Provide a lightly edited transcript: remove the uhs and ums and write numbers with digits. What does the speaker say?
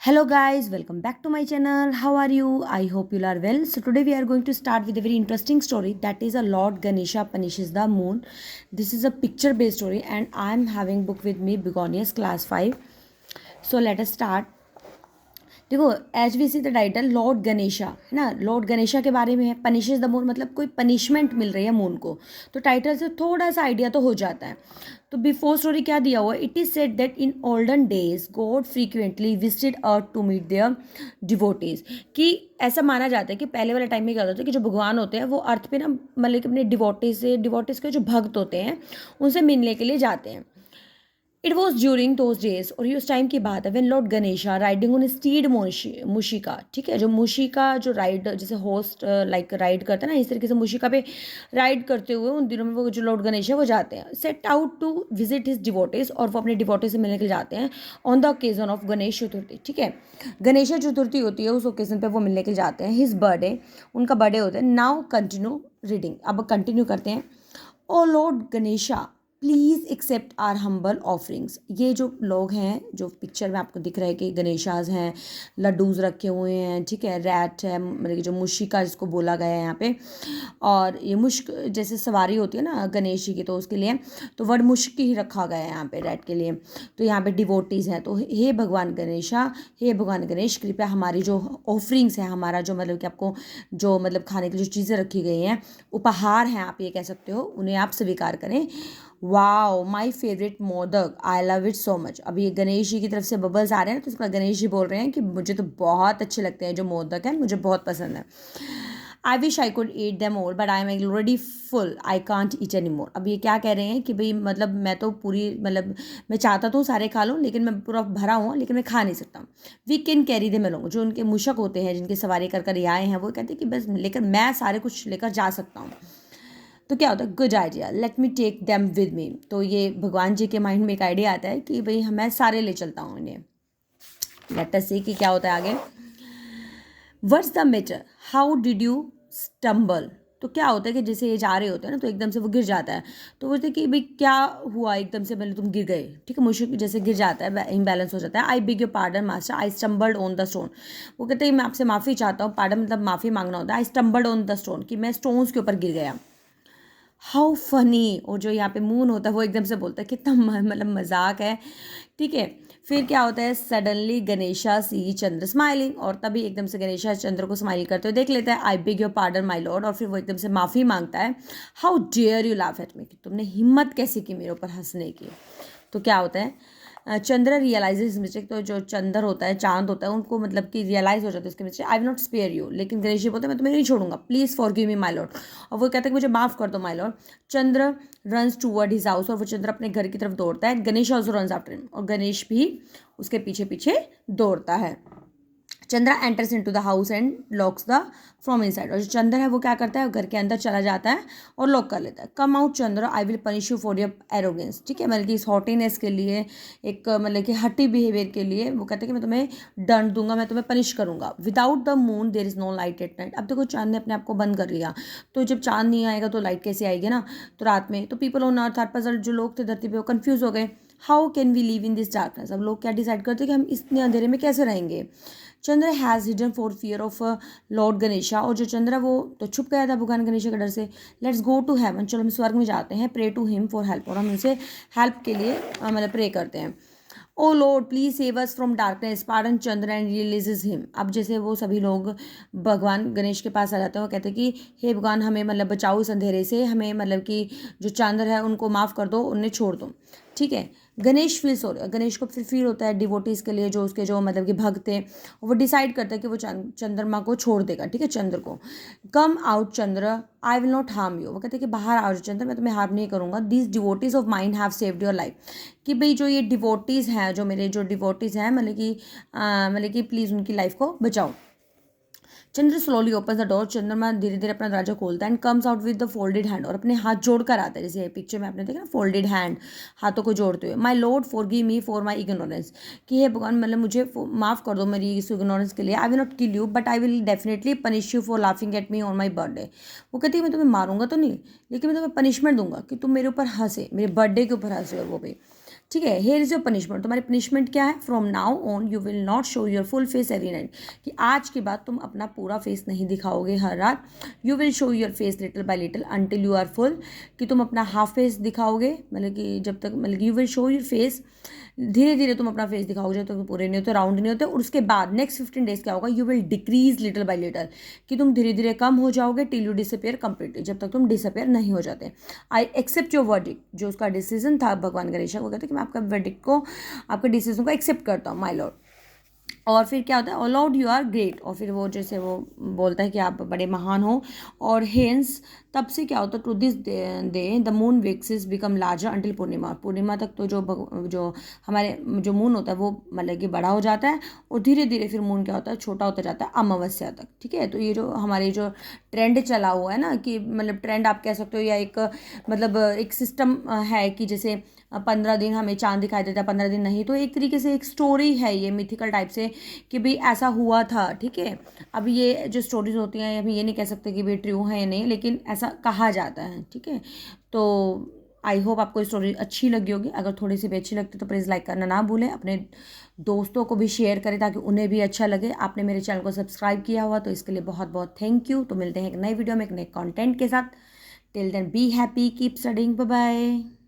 Hello guys, welcome back to my channel. How are you? I hope you are well. So today we are going to start with a very interesting story, that is a Lord Ganesha punishes the moon. This is a picture based story and I am having book with me Begonias class 5. So let us start. देखो as we see the title lord Ganesha है ना, Lord Ganesha के बारे में है। Punishes the moon मतलब कोई punishment मिल रही है मून को, तो टाइटल से थोड़ा सा आइडिया तो हो जाता है। तो बिफोर स्टोरी क्या दिया हुआ है, it is said that in olden days god frequently visited earth to meet their devotees. कि ऐसा माना जाता है कि पहले वाले टाइम में क्या होता है कि जो भगवान होते हैं वो अर्थ पे ना मतलब कि अपने डिवोटीज के जो भक्त होते हैं उनसे मिलने के लिए जाते हैं। It was during those days, और ये उस टाइम की बात है, when lord Ganesha riding on steed Mushika, ठीक है, जो मुशिका जो राइड जैसे होस्ट लाइक राइड करते हैं ना, इस तरीके से मुशिका पे राइड करते हुए उन दिनों में वो जो लॉर्ड गणेशा वो जाते हैं set out to visit his devotees, और वो अपने डिवोटीज से मिलने के लिए जाते हैं on the occasion of Ganesh Chaturthi. ठीक है, गणेश चतुर्थी होती है, उस ओकेजन पे वो मिलने के लिए जाते हैं। हिज बर्थडे, उनका बर्थडे होता है। नाउ कंटिन्यू रीडिंग, अब कंटिन्यू करते हैं। O lord Ganesha please accept our humble offerings. ये जो लोग हैं जो पिक्चर में आपको दिख रहा है कि गणेशाज हैं, लड्डूज रखे हुए हैं, ठीक है, रैट है, मतलब कि जो मुशिका जिसको बोला गया है यहाँ पे, और ये मुश्क जैसे सवारी होती है ना गणेश जी की, तो उसके लिए तो वर्ड मुश्क ही रखा गया है यहाँ पे रैट के लिए। तो यहाँ पे डिवोटीज़ हैं, तो हे भगवान गणेशा, हे भगवान गणेश, कृपया हमारी जो ऑफरिंग्स हैं, हमारा जो मतलब कि आपको जो मतलब खाने की जो चीज़ें रखी गई हैं, उपहार हैं आप ये कह सकते हो, उन्हें आप स्वीकार करें। Wow my favourite modak, I love it so much. अभी ये गणेश जी की तरफ से बबल्स आ रहे हैं, तो उसका गणेश जी बोल रहे हैं कि मुझे तो बहुत अच्छे लगते हैं जो मोदक हैं, मुझे बहुत पसंद है। I wish I could eat them all but I am already full, I can't eat any more. अब ये क्या कह रहे हैं कि भाई मतलब मैं तो पूरी मतलब मैं चाहता तो सारे खा लूँ, लेकिन मैं पूरा भरा हूँ, लेकिन मैं खा नहीं सकता। वी कैन कैरी दे मेलोंग, जो उनके मूषक होते हैं जिनकी सवारी कर कर ये आए हैं, वो कहते हैं कि बस लेकर मैं सारे कुछ लेकर जा सकता हूँ। तो क्या होता है, good idea, let me take them with me. तो ये भगवान जी के माइंड में एक आइडिया आता है कि भाई मैं सारे ले चलता हूँ इन्हें। लेट अस सी कि क्या होता है आगे। What's the matter, how did you stumble. तो क्या होता है कि जैसे ये जा रहे होते हैं ना, तो एकदम से वो गिर जाता है। तो बोलते हैं कि भाई क्या हुआ, एकदम से पहले तुम गिर गए, ठीक है, मुझे जैसे गिर जाता है, इम्बैलेंस हो जाता है। I beg your pardon master, I stumbled on the stone. वो कहते हैं मैं आपसे माफ़ी चाहता हूँ, पार्डन मतलब माफ़ी मांगना होता है। आई स्टम्बल्ड ऑन द स्टोन, कि मैं स्टोन्स के ऊपर गिर गया। हाउ फनी, और जो यहाँ पे मून होता है वो एकदम से बोलता है कितना मतलब मजाक है, ठीक है। फिर क्या होता है, सडनली गणेशा सी चंद्र स्माइलिंग, और तभी एकदम से गणेशा चंद्र को स्माइल करते हुए देख लेता है। I beg your pardon my lord, और फिर वो एकदम से माफ़ी मांगता है। How dare you laugh at me, कि तुमने हिम्मत कैसे की मेरे ऊपर हंसने की। तो क्या होता है, चंद्र रियलाइज मिस्टेक, तो जो चंद्र होता है, चांद होता है, उनको मतलब कि रियलाइज हो जाता है उसके mistake. I will not spare you, लेकिन गणेश जी बोलते हैं मैं तुम्हें नहीं छोड़ूंगा, please forgive me my lord. और वो कहते हैं कि मुझे माफ़ कर दो my lord. Chandra runs toward his house, और वो चंद्र अपने घर की तरफ दौड़ता है। Ganesh also runs after him, और गणेश भी उसके पीछे पीछे दौड़ता है। Chandra enters into the house and locks the from inside, और जो चंद्र है वो क्या करता है, घर के अंदर चला जाता है और लॉक कर लेता है। Come out Chandra, I will punish you for your arrogance, ठीक है, मतलब कि इस हॉटीनेस के लिए, एक मतलब कि हट्टी बिहेवियर के लिए वो कहते हैं कि मैं तुम्हें दंड दूंगा, मैं तुम्हें पनिश करूंगा। Without the moon there is no light at night. अब देखो चांद ने अपने आप को बंद कर लिया, तो जब चांद नहीं आएगा तो लाइट कैसे आएगी ना, तो रात में तो people on earth are puzzled, जो लोग थे धरती पे वो कंफ्यूज हो गए। How can we live in this darkness, अब लोग क्या डिसाइड करते हैं कि हम इतने अंधेरे में कैसे रहेंगे। Chandra has hidden for fear of lord Ganesha, और जो चंद्र है वो तो छुप गया था भगवान गणेशा के डर से। लेट्स गो टू हेवन, चलो हम स्वर्ग में जाते हैं। Pray to him for help, और हम उनसे हेल्प के लिए मतलब प्रे करते हैं। O lord please save us from darkness, pardon Chandra and releases him. अब जैसे वो सभी लोग भगवान गणेश के पास आ जाते हैं, वो कहते हैं कि हे भगवान हमें मतलब बचाओ इस अंधेरे से, हमें मतलब कि जो चंद्र है उनको माफ़ कर दो, उन्हें छोड़ दो, ठीक है। गणेश फील्स हो, गणेश को फिर फील होता है डिवोटीज के लिए, जो उसके जो मतलब कि भक्त थे, वो डिसाइड करता है कि वो चंद्रमा को छोड़ देगा, ठीक है, चंद्र को। Come out Chandra, I will not harm you, वो कहते हैं कि बाहर आओ चंद्र, मैं तुम्हें हार्म नहीं करूंगा। These devotees of mind have saved your life, कि भाई जो ये डिवोटीज हैं, जो मेरे जो डिवोटीज हैं, मतलब कि प्लीज़ उनकी लाइफ को बचाओ। चंद्र स्लोली ओपन द डोर, चंद्रमा धीरे धीरे अपना दरवाजा खोलता है and comes out with the folded hand, और अपने हाथ जोड़कर आता है, जैसे पिक्चर में आपने देखा ना फोल्डेड हैंड, हाथों को जोड़ते हुए। My lord forgive me for my ignorance, कि हे भगवान मतलब मुझे माफ़ कर दो मेरी इस इग्नोरेंस के लिए। आई will not kill you but I will definitely punish you for laughing at me on my birthday. वो कहती है मैं तुम्हें मारूंगा तो नहीं, लेकिन मैं तुम्हें पनिशमेंट दूंगा कि तुम मेरे ऊपर हंसे, मेरे बर्थडे के ऊपर हंसे, और वो भी। ठीक है, हेयर इज योर पनिशमेंट, तुम्हारी पनिशमेंट क्या है, from now on you will not show your full face every night, कि आज के बाद तुम अपना पूरा फेस नहीं दिखाओगे हर रात, you will show your face little by little until you are full, कि तुम अपना हाफ फेस दिखाओगे, मतलब कि जब तक, मतलब you will show your face, धीरे धीरे तुम अपना फेस दिखाओगे जब तक तो पूरे नहीं होते, राउंड नहीं होते, और उसके बाद नेक्स्ट 15 डेज क्या होगा, you will decrease little by little, कि तुम धीरे धीरे कम हो जाओगे टिल यू डिसअपेयर कंप्लीटली, जब तक तुम डिसअपेयर नहीं हो जाते। आई एक्सेप्ट योर वर्डिक्ट, जो उसका डिसीजन था भगवान गणेशा को कहते हैं कि मैं आपका वर्डिक्ट को, आपके डिसीजन को एक्सेप्ट करता हूँ माय लॉर्ड। और फिर क्या होता है, अलाउड यू आर ग्रेट, और फिर वो जैसे वो बोलता है कि आप बड़े महान हो, और हेंस तब से क्या होता है, to this day the moon waxes become larger until Purnima, Purnima तक तो जो हमारे जो मून होता है वो मतलब कि बड़ा हो जाता है, और धीरे धीरे फिर मून क्या होता है, छोटा होता जाता है अमावस्या तक। ठीक है, तो ये जो हमारे जो ट्रेंड चला हुआ है ना, कि मतलब ट्रेंड आप कह सकते हो, या एक मतलब एक सिस्टम है कि जैसे 15 दिन हमें चांद दिखाई देता है, 15 दिन नहीं, तो एक तरीके से एक स्टोरी है ये मिथिकल टाइप से, कि भाई ऐसा हुआ था। ठीक है, अब ये जो स्टोरीज होती हैं अभी ये नहीं कह सकते कि भाई ट्रू है या नहीं, लेकिन ऐसा कहा जाता है। ठीक है, तो आई होप आपको स्टोरी अच्छी लगी होगी, अगर थोड़ी सी भी अच्छी लगती तो प्लीज़ लाइक करना ना भूलें, अपने दोस्तों को भी शेयर करें ताकि उन्हें भी अच्छा लगे। आपने मेरे चैनल को सब्सक्राइब किया हुआ तो इसके लिए बहुत बहुत थैंक यू। तो मिलते हैं एक नई वीडियो में एक नए कंटेंट के साथ। Till then be happy, keep studying, bye bye.